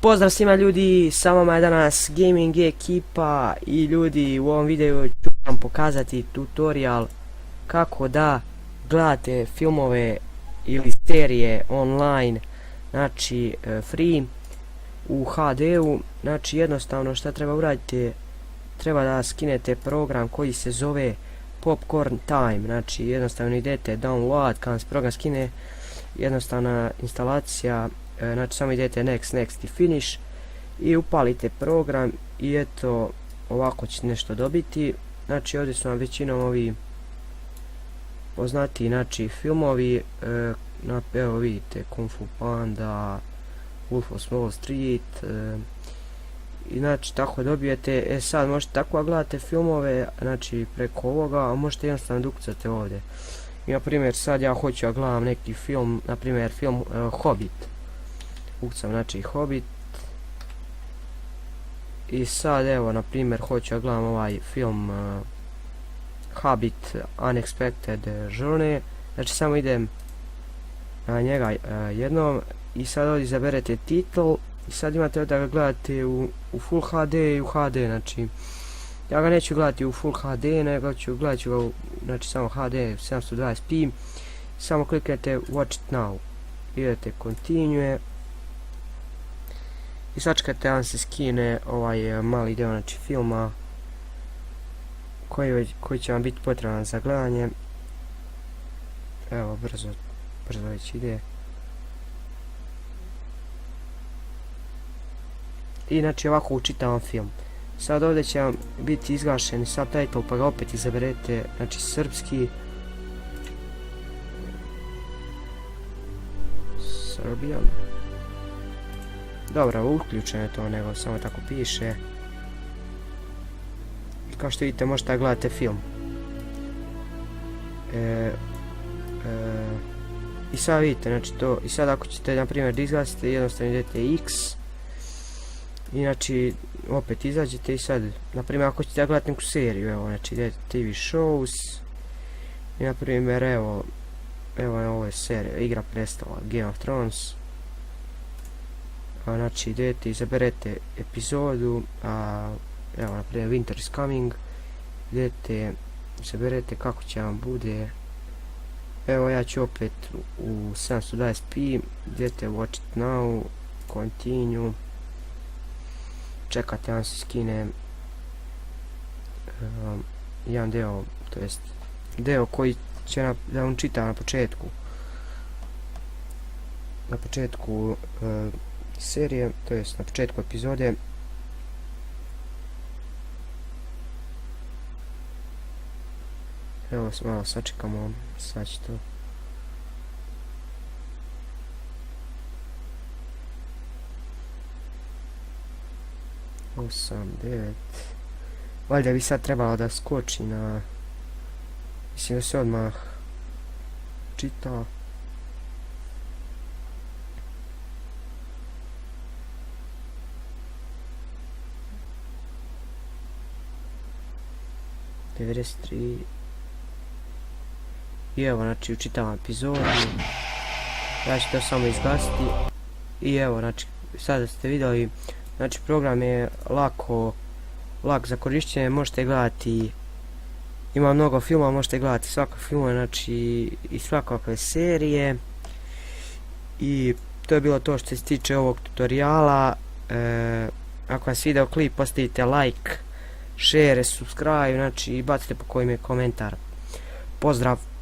Pozdrav svima ljudi, sa vama je danas Gaming ekipa i ljudi, u ovom videu ću vam pokazati tutorial kako da gledate filmove ili serije online, znači free u HD-u. Znači jednostavno šta treba uraditi, treba da skinete program koji se zove Popcorn Time. Znači jednostavno idete download, kad se program skine, jednostavna instalacija. Znači samo idete next i finish i upalite program i eto ovako ćete nešto dobiti. Znači ovdje su vam većinom ovi poznati znači filmovi, evo vidite Kung Fu Panda, Wolf of Wall Street, i znači tako dobijete. Sad možete tako gledate filmove znači preko ovoga, a možete jednostavno da ukucate ovdje. I na primjer sad ja hoću da gledam neki film, na primjer film Hobbit. Ukucam znači Hobbit i sad evo na primjer hoću da gledam ovaj film Hobbit Unexpected Journey. Znači samo idem na njega jednom i sad ovdje izaberete titl i sad imate da ga gledate u Full HD i u HD. Znači ja ga neću gledati u Full HD, nego gledat ću ga u znači samo HD 720p. Samo kliknete Watch it now, idete Continue i sačekate da vam se skine ovaj mali dio znači filma koji će vam biti potreban za gledanje. Evo brzo već ide. I znači ovako učitavam film. Sad ovdje će vam biti izgašen subtitle, pa ga opet izaberete znači srpski, Serbian. Dobro, uključeno je to, nego samo tako piše. Kao što vidite možete da gledate film. I sad vidite, znači to, i sad ako ćete na primjer da izglasite, jednostavno idete X. I znači opet izađete i sad, na primjer ako ćete da gledate neku seriju, evo znači idete TV shows. I na primjer evo ovo je serija, Igra prestala, Game of Thrones. Znači idete, izaberete epizodu, evo na primjer Winter is Coming, idete, izaberete kako će vam bude. Evo ja ću opet u 720p, idete Watch it now, Continue, čekate vam se skine jedan deo, to jest deo koji će da vam čita na početku serije, to jest na početku epizode. Evo malo sačekamo, sad će to. Osam, 9. Valjda bi sad trebalo da skoči na, mislim da se odmah čita. I evo znači učitavam epizodu. Ja ću to samo izglasiti. I evo znači sada ste vidjeli, znači program je lak za korištenje, možete gledati, ima mnogo filmova, možete gledati svakog filma, znači i svakakve serije. I to je bilo to što se tiče ovog tutoriala. Ako vam se video klip, postavite like, share, subscribe, znači i bacite po kojim je komentar. Pozdrav!